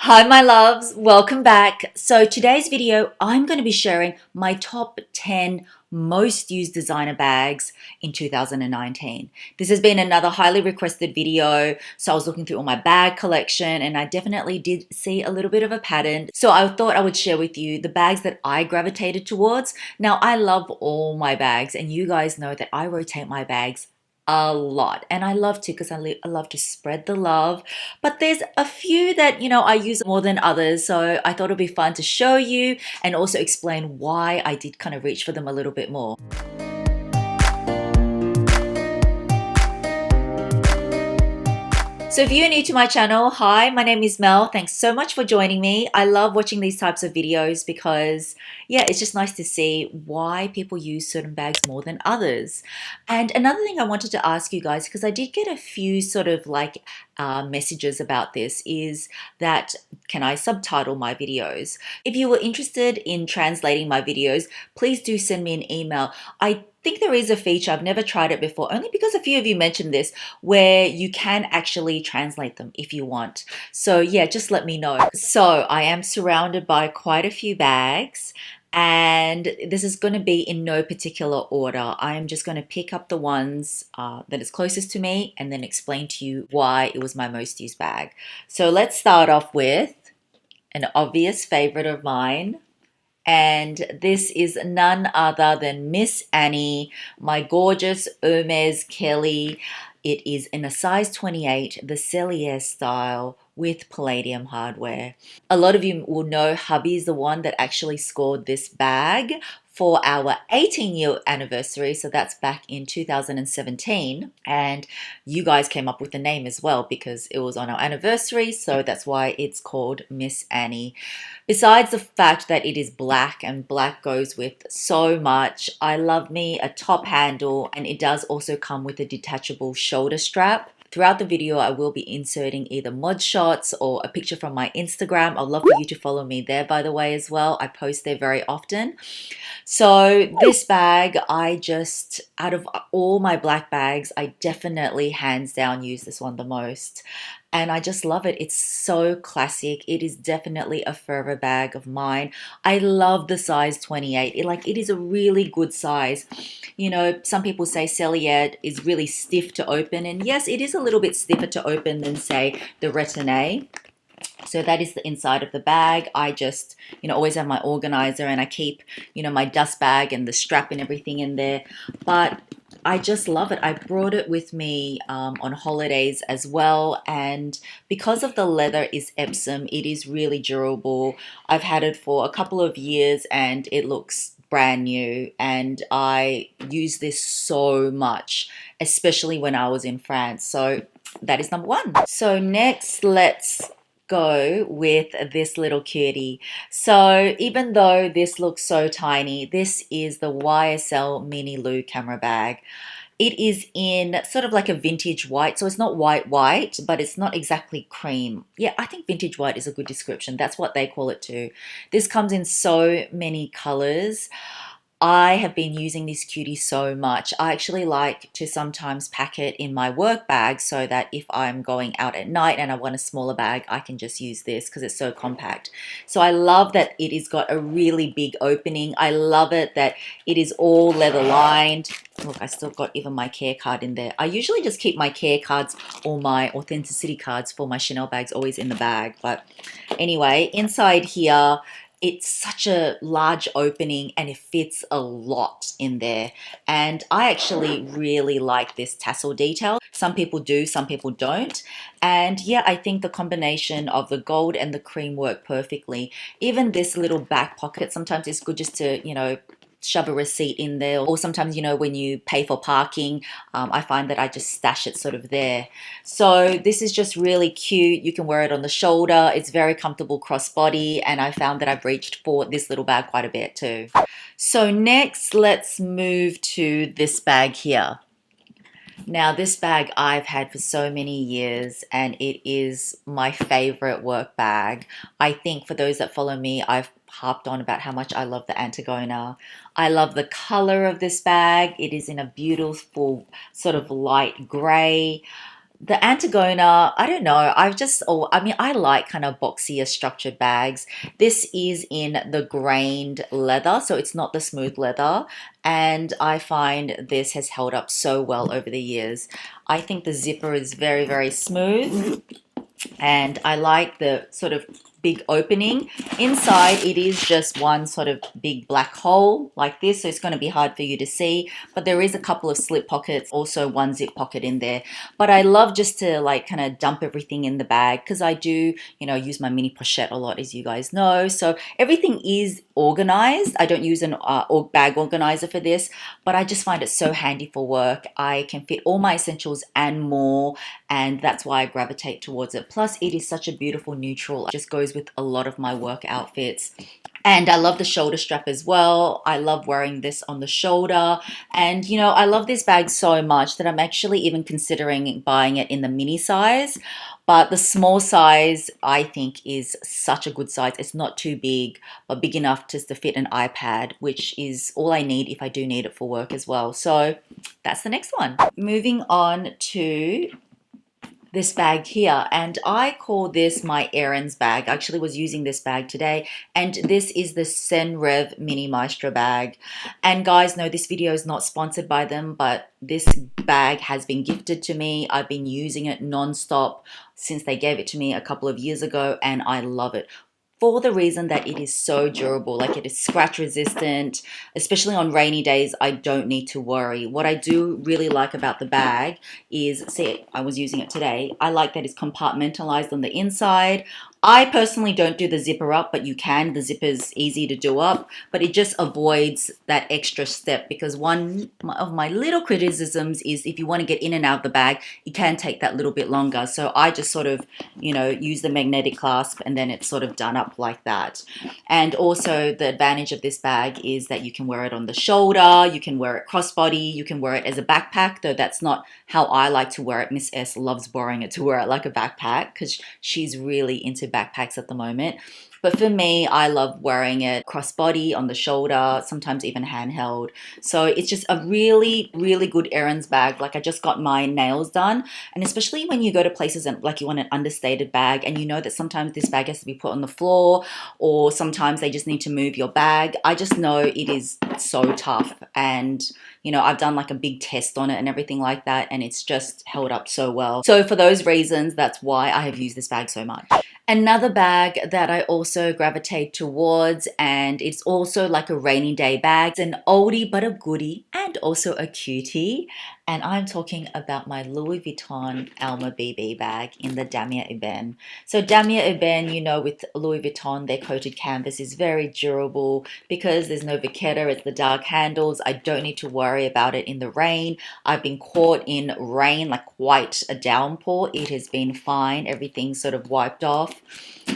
Hi my loves, welcome back. So today's video, I'm going to be sharing my top 10 most used designer bags in 2019. This has been another highly requested video. So I was looking through all my bag collection and I definitely did see a little bit of a pattern. So I thought I would share with you the bags that I gravitated towards. Now I love all my bags and you guys know that I rotate my bags a lot and I love to because I love to spread the love, but there's a few that I use more than others, so I thought it'd be fun to show you and also explain why I did kind of reach for them a little bit more. So if you're new to my channel, hi, my name is Mel. Thanks so much for joining me. I love watching these types of videos because, yeah, it's just nice to see why people use certain bags more than others. And another thing I wanted to ask you guys, because I did get a few sort of like messages about this, is that can I subtitle my videos? If you were interested in translating my videos, please do send me an email. I think there is a feature, I've never tried it before, only because a few of you mentioned this, where you can actually translate them if you want. So yeah, just let me know. So I am surrounded by quite a few bags and this is going to be in no particular order. I am just going to pick up the ones that is closest to me and then explain to you why it was my most used bag. So let's start off with an obvious favorite of mine. And this is none other than Miss Annie, my gorgeous Hermes Kelly. It is in a size 28, the Cellier style with palladium hardware. A lot of you will know hubby is the one that actually scored this bag for our 18-year anniversary. So that's back in 2017. And you guys came up with the name as well because it was on our anniversary. So that's why it's called Miss Annie. Besides the fact that it is black and black goes with so much, I love me a top handle and it does also come with a detachable shoulder strap. Throughout the video, I will be inserting either mod shots or a picture from my Instagram. I'd love for you to follow me there, by the way, as well. I post there very often. So this bag, out of all my black bags, I definitely hands down use this one the most. And I just love it. It's so classic. It is definitely a forever bag of mine. I love the size 28. It is a really good size. Some people say Cellier is really stiff to open. And yes, it is a little bit stiffer to open than, say, the Retinue. So that is the inside of the bag. I just, always have my organizer and I keep, my dust bag and the strap and everything in there. But I just love it. I brought it with me on holidays as well. And because of the leather is Epsom, it is really durable. I've had it for a couple of years and it looks brand new. And I use this so much, especially when I was in France. So that is number one. So next, let's go with this little cutie. So even though this looks so tiny, this is the YSL Minnie Lou camera bag. It is in sort of like a vintage white, so it's not white, but it's not exactly cream. Yeah, I think vintage white is a good description. That's what they call it too. This comes in so many colors. I have been using this cutie so much. I actually like to sometimes pack it in my work bag so that if I'm going out at night and I want a smaller bag, I can just use this because it's so compact. So I love that it has got a really big opening. I love it that it is all leather lined. Look, I still got even my care card in there. I usually just keep my care cards or my authenticity cards for my Chanel bags always in the bag. But anyway, inside here, it's such a large opening and it fits a lot in there. And I actually really like this tassel detail. Some people do, some people don't. And yeah, I think the combination of the gold and the cream work perfectly. Even this little back pocket, sometimes it's good just to, shove a receipt in there, or sometimes when you pay for parking, I find that I just stash it sort of there. So this is just really cute. You can wear it on the shoulder. It's very comfortable crossbody, and I found that I've reached for this little bag quite a bit too. So next, let's move to this bag here. Now, this bag I've had for so many years and it is my favorite work bag. I think for those that follow me, I've harped on about how much I love the Antigona. I love the color of this bag. It is in a beautiful sort of light gray. the Antigona, I don't know. I've just, oh, I mean, I like kind of boxier structured bags. This is in the grained leather, so it's not the smooth leather. And I find this has held up so well over the years. I think the zipper is very, very smooth, and I like the sort of big opening. Inside it is just one sort of big black hole like this, so it's going to be hard for you to see, but there is a couple of slip pockets, also one zip pocket in there. But I love just to like kind of dump everything in the bag, because I do, you know, use my mini pochette a lot, as you guys know, so everything is organized. I don't use an bag organizer for this, but I just find it so handy for work. I can fit all my essentials and more, and that's why I gravitate towards it. Plus it is such a beautiful neutral, it just goes with a lot of my work outfits. And I love the shoulder strap as well. I love wearing this on the shoulder. And you know, I love this bag so much that I'm actually even considering buying it in the mini size. But the small size I think is such a good size. It's not too big, but big enough just to fit an iPad, which is all I need if I do need it for work as well. So that's the next one. Moving on to this bag here, and I call this my errands bag. I actually was using this bag today, and this is the Rev Mini Maestra bag. And guys, no, this video is not sponsored by them, but this bag has been gifted to me. I've been using it non-stop since they gave it to me a couple of years ago, and I love it for the reason that it is so durable. Like, it is scratch resistant, especially on rainy days. I don't need to worry. What I do really like about the bag is, see, I was using it today. I like that it's compartmentalized on the inside. I personally don't do the zipper up, but you can. The zipper is easy to do up, but it just avoids that extra step, because one of my little criticisms is if you want to get in and out of the bag, it can take that little bit longer. So I just sort of, you know, use the magnetic clasp, and then it's sort of done up like that. And also the advantage of this bag is that you can wear it on the shoulder, you can wear it crossbody, you can wear it as a backpack, though that's not how I like to wear it. Miss S loves borrowing it to wear it like a backpack because she's really into backpacks at the moment. But for me, I love wearing it crossbody, on the shoulder, sometimes even handheld. So it's just a really, really good errands bag. Like, I just got my nails done. And especially when you go to places and like you want an understated bag, and you know that sometimes this bag has to be put on the floor, or sometimes they just need to move your bag. I just know it is so tough. And you know, I've done like a big test on it and everything like that, and it's just held up so well. So for those reasons, that's why I have used this bag so much. Another bag that I also gravitate towards, and it's also like a rainy day bag. It's an oldie but a goodie, and also a cutie. And I'm talking about my Louis Vuitton Alma BB bag in the Damier Ebene. So Damier Ebene, you know, with Louis Vuitton, their coated canvas is very durable because there's no vachetta, it's the dark handles. I don't need to worry about it in the rain. I've been caught in rain, like quite a downpour. It has been fine. Everything's sort of wiped off.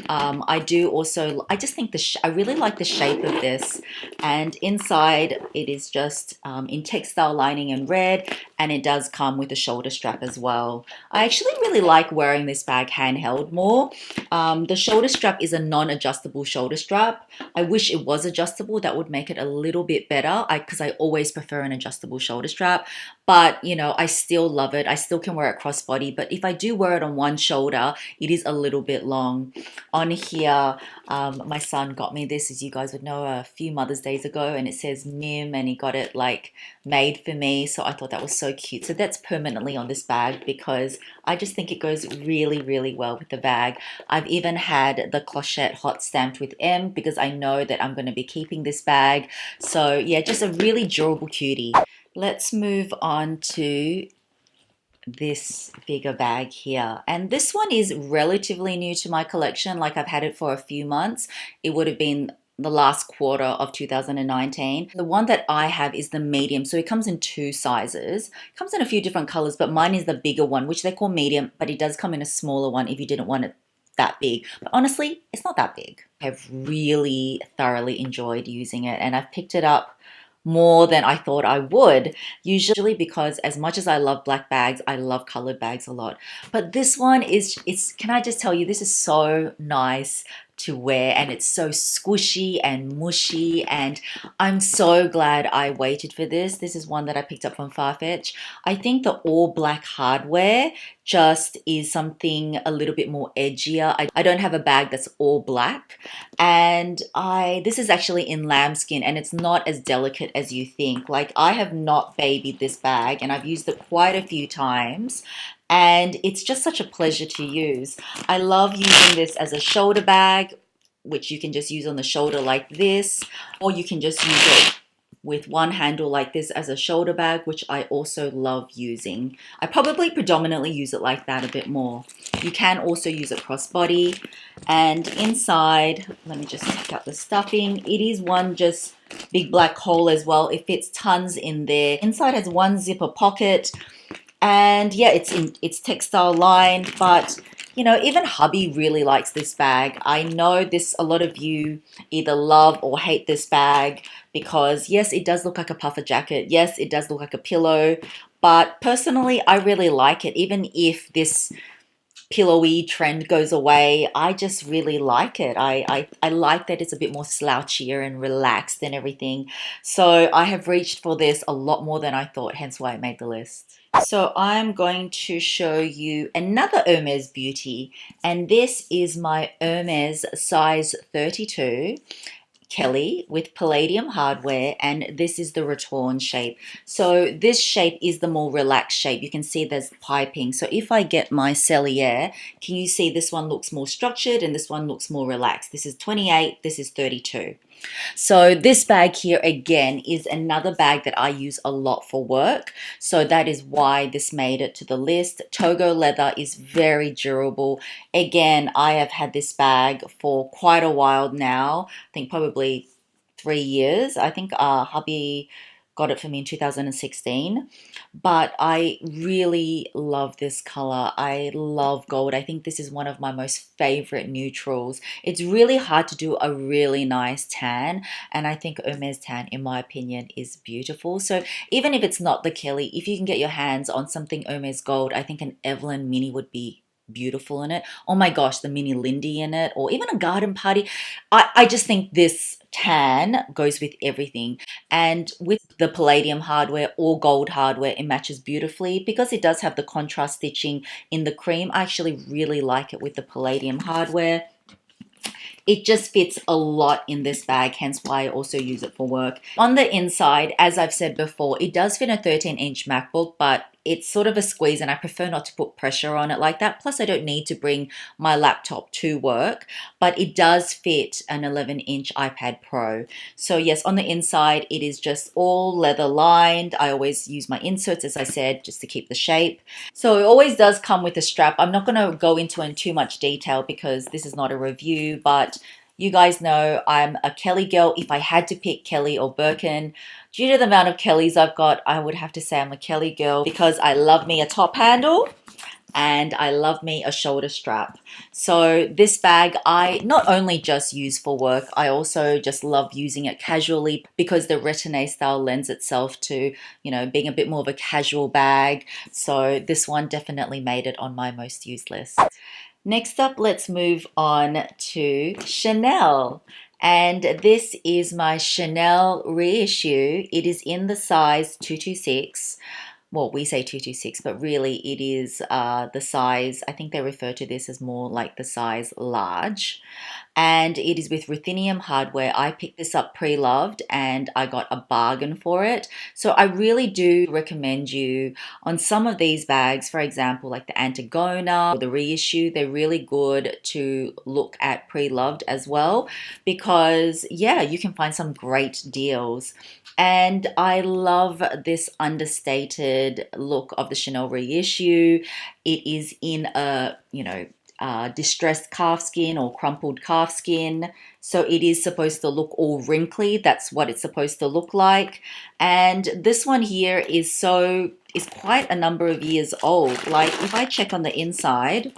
I just think I really like the shape of this, and inside it is just in textile lining and red, and it does come with a shoulder strap as well. I actually really like wearing this bag handheld more. The shoulder strap is a non-adjustable shoulder strap. I wish it was adjustable. That would make it a little bit better, because I always prefer an adjustable shoulder strap. But you know, I still love it. I still can wear it crossbody, but if I do wear it on one shoulder, it is a little bit long. On here, my son got me this, as you guys would know, a few Mother's Days ago, and it says Mim, and he got it like made for me, so I thought that was so cute. So that's permanently on this bag because I just think it goes really, really well with the bag. I've even had the clochette hot stamped with M because I know that I'm going to be keeping this bag. So yeah, just a really durable cutie. Let's move on to this bigger bag here, and this one is relatively new to my collection. Like, I've had it for a few months. It would have been the last quarter of 2019. The one that I have is the medium, so it comes in two sizes. It comes in a few different colors, but mine is the bigger one, which they call medium, but it does come in a smaller one if you didn't want it that big. But honestly, it's not that big. I've really thoroughly enjoyed using it, and I've picked it up more than I thought I would, usually because as much as I love black bags, I love colored bags a lot. But this one is, can I just tell you, this is so nice to wear, and it's so squishy and mushy, and I'm so glad I waited for this. This is one that I picked up from Farfetch. I think the all black hardware just is something a little bit more edgier. I don't have a bag that's all black, and this is actually in lambskin, and it's not as delicate as you think. Like, I have not babied this bag, and I've used it quite a few times, and it's just such a pleasure to use. I love using this as a shoulder bag, which you can just use on the shoulder like this, or you can just use it with one handle like this as a shoulder bag, which I also love using. I probably predominantly use it like that a bit more. You can also use it crossbody. And inside, let me just take out the stuffing. It is one just big black hole as well. It fits tons in there. Inside has one zipper pocket. And yeah, it's textile lined, but you know, even hubby really likes this bag. I know a lot of you either love or hate this bag because yes, it does look like a puffer jacket. Yes, it does look like a pillow, but personally, I really like it. Even if this pillowy trend goes away, I just really like it. I like that it's a bit more slouchier and relaxed and everything. So I have reached for this a lot more than I thought, hence why I made the list. So I'm going to show you another Hermes beauty, and this is my Hermes size 32 Kelly with palladium hardware, and this is the Vuitton shape. So this shape is the more relaxed shape. You can see there's piping. So if I get my cellier, can you see this one looks more structured and this one looks more relaxed? This is 28, this is 32. So this bag here again is another bag that I use a lot for work. So that is why this made it to the list. Togo leather is very durable. Again, I have had this bag for quite a while now. I think probably 3 years. I think hubby got it for me in 2016, but I really love this color. I love gold. I think this is one of my most favorite neutrals. It's really hard to do a really nice tan, and I think Hermes tan, in my opinion, is beautiful. So even if it's not the Kelly, if you can get your hands on something Hermes gold, I think an Evelyn mini would be beautiful in it. Oh my gosh, the mini Lindy in it, or even a garden party. I just think this tan goes with everything, and with the palladium hardware or gold hardware, it matches beautifully because it does have the contrast stitching in the cream. I actually really like it with the palladium hardware. It just fits a lot in this bag, hence why I also use it for work. On the inside, as I've said before, it does fit a 13-inch MacBook, but it's sort of a squeeze and I prefer not to put pressure on it like that. Plus, I don't need to bring my laptop to work, but it does fit an 11-inch iPad Pro. So yes, on the inside, it is just all leather lined. I always use my inserts, as I said, just to keep the shape. So it always does come with a strap. I'm not going to go into it in too much detail because this is not a review, but you guys know I'm a Kelly girl. If I had to pick Kelly or Birkin, due to the amount of Kellys I've got, I would have to say I'm a Kelly girl because I love me a top handle and I love me a shoulder strap. So this bag I not only just use for work, I also just love using it casually because the Retinée style lends itself to, you know, being a bit more of a casual bag. So this one definitely made it on my most used list. Next up, let's move on to Chanel. And this is my Chanel reissue. It is in the size 226. Well, we say 226, but really it is the size, I think they refer to this as more like the size large. And it is with ruthenium hardware. I picked this up pre-loved and I got a bargain for it. So I really do recommend you on some of these bags, for example, like the Antigona or the reissue, they're really good to look at pre-loved as well because yeah, you can find some great deals. And I love this understated look of the Chanel reissue. It is in a, distressed calfskin or crumpled calfskin. So it is supposed to look all wrinkly. That's what it's supposed to look like. And this one here is quite a number of years old. Like if I check on the inside,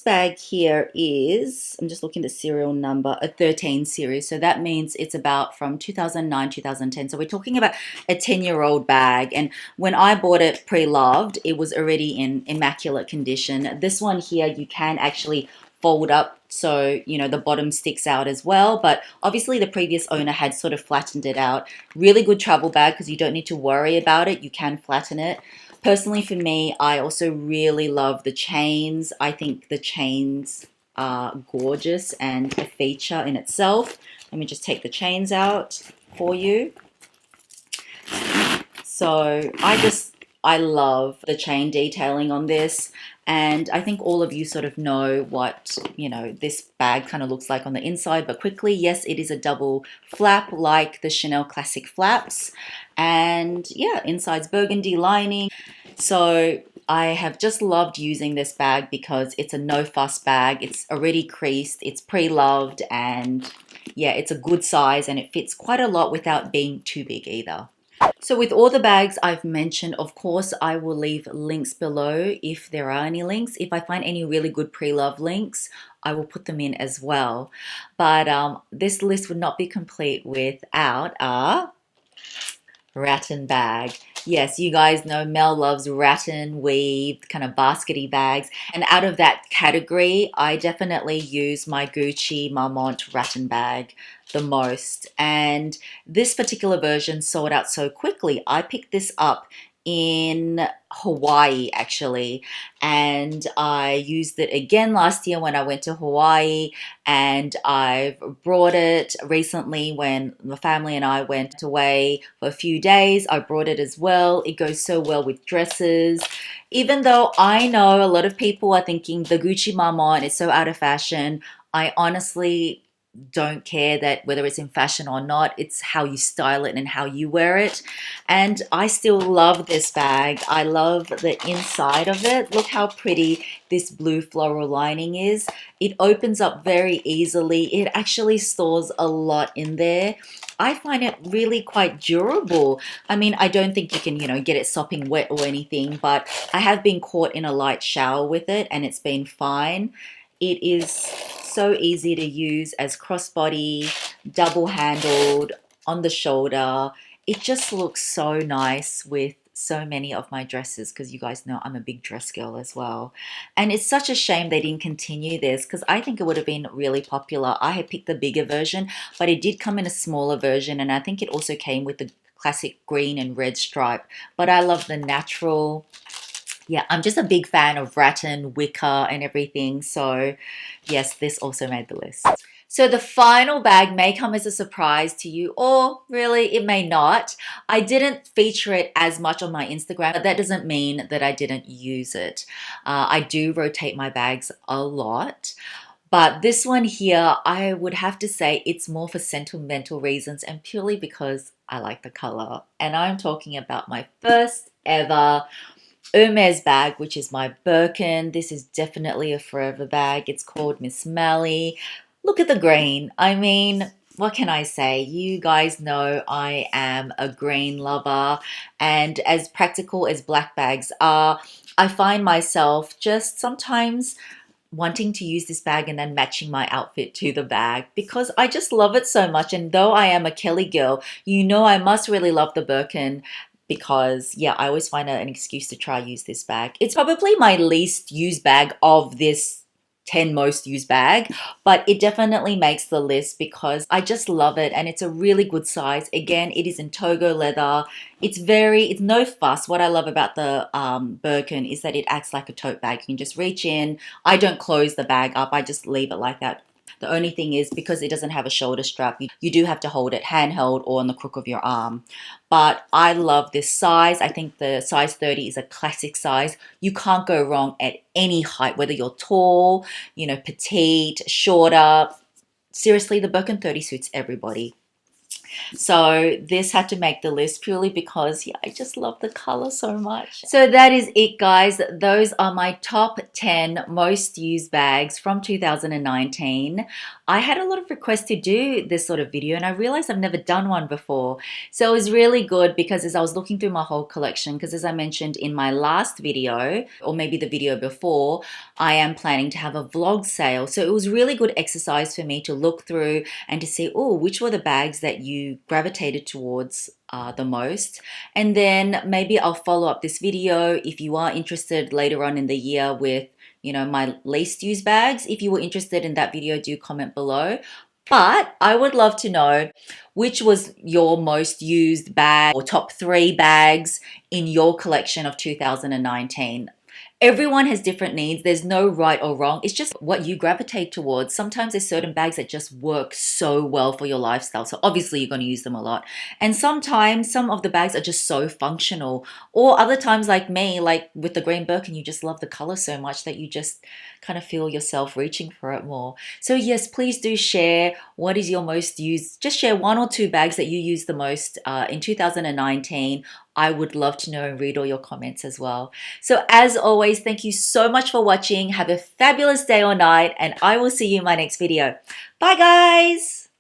bag here is, I'm just looking at the serial number, a 13 series. So that means it's about from 2009, 2010. So we're talking about a 10-year-old bag. And when I bought it pre-loved, it was already in immaculate condition. This one here, you can actually fold up so you know the bottom sticks out as well, but obviously the previous owner had sort of flattened it out. Really good travel bag because you don't need to worry about it. You can flatten it. Personally for me, I also really love the chains. I think the chains are gorgeous and a feature in itself. Let me just take the chains out for you. So I love the chain detailing on this, and I think all of you sort of know what, you know, this bag kind of looks like on the inside. But quickly, yes, it is a double flap like the Chanel classic flaps, and yeah, inside's burgundy lining. So I have just loved using this bag because it's a no fuss bag. It's already creased, it's pre-loved, and yeah, it's a good size and it fits quite a lot without being too big either. So with all the bags I've mentioned, of course, I will leave links below if there are any links. If I find any really good pre-loved links, I will put them in as well. But this list would not be complete without a rattan bag. Yes, you guys know Mel loves rattan weave, kind of baskety bags. And out of that category, I definitely use my Gucci Marmont rattan bag the most. And this particular version sold out so quickly. I picked this up in Hawaii actually, and I used it again last year when I went to Hawaii, and I've brought it recently when the family and I went away for a few days. I brought it as well. It goes so well with dresses. Even though I know a lot of people are thinking the Gucci Marmont is so out of fashion, I honestly don't care that whether it's in fashion or not. It's how you style it and how you wear it. And I still love this bag. I love the inside of it. Look how pretty this blue floral lining is. It opens up very easily. It actually stores a lot in there. I find it really quite durable. I mean, I don't think you can, you know, get it sopping wet or anything, but I have been caught in a light shower with it and it's been fine. It is so easy to use as crossbody, double handled, on the shoulder. It just looks so nice with so many of my dresses because you guys know I'm a big dress girl as well. And it's such a shame they didn't continue this because I think it would have been really popular. I had picked the bigger version, but it did come in a smaller version, and I think it also came with the classic green and red stripe. But I love the natural. Yeah, I'm just a big fan of rattan, wicker, and everything. So yes, this also made the list. So the final bag may come as a surprise to you, or really it may not. I didn't feature it as much on my Instagram, but that doesn't mean that I didn't use it. I do rotate my bags a lot. But this one here, I would have to say it's more for sentimental reasons and purely because I like the color. And I'm talking about my first ever Hermes bag, which is my Birkin. This is definitely a forever bag. It's called Miss Mally. Look at the green. I mean, what can I say? You guys know I am a green lover, and as practical as black bags are, I find myself just sometimes wanting to use this bag and then matching my outfit to the bag because I just love it so much. And though I am a Kelly girl, you know I must really love the Birkin because yeah, I always find an excuse to try use this bag. It's probably my least used bag of this 10 most used bag, but it definitely makes the list because I just love it and it's a really good size. Again, it is in Togo leather. It's no fuss. What I love about the Birkin is that it acts like a tote bag. You can just reach in. I don't close the bag up. I just leave it like that. The only thing is because it doesn't have a shoulder strap, you do have to hold it handheld or on the crook of your arm. But I love this size. I think the size 30 is a classic size. You can't go wrong at any height, whether you're tall, you know, petite, shorter. Seriously, the Birkin 30 suits everybody. So this had to make the list purely because yeah, I just love the color so much. So that is it, guys. Those are my top 10 most used bags from 2019. I had a lot of requests to do this sort of video and I realized I've never done one before. So it was really good because as I was looking through my whole collection, because as I mentioned in my last video, or maybe the video before, I am planning to have a vlog sale. So it was really good exercise for me to look through and to see, oh, which were the bags that you gravitated towards the most. And then maybe I'll follow up this video if you are interested later on in the year with my least used bags. If you were interested in that video, do comment below. But I would love to know which was your most used bag or top 3 bags in your collection of 2019. Everyone has different needs. There's no right or wrong. It's just what you gravitate towards. Sometimes there's certain bags that just work so well for your lifestyle. So obviously you're going to use them a lot. And sometimes some of the bags are just so functional. Or other times like me, like with the green Birkin, you just love the color so much that you just kind of feel yourself reaching for it more. So yes, please do share what is your most used. Just share 1 or 2 bags that you use the most in 2019. I would love to know and read all your comments as well. So as always, thank you so much for watching. Have a fabulous day or night, and I will see you in my next video. Bye guys!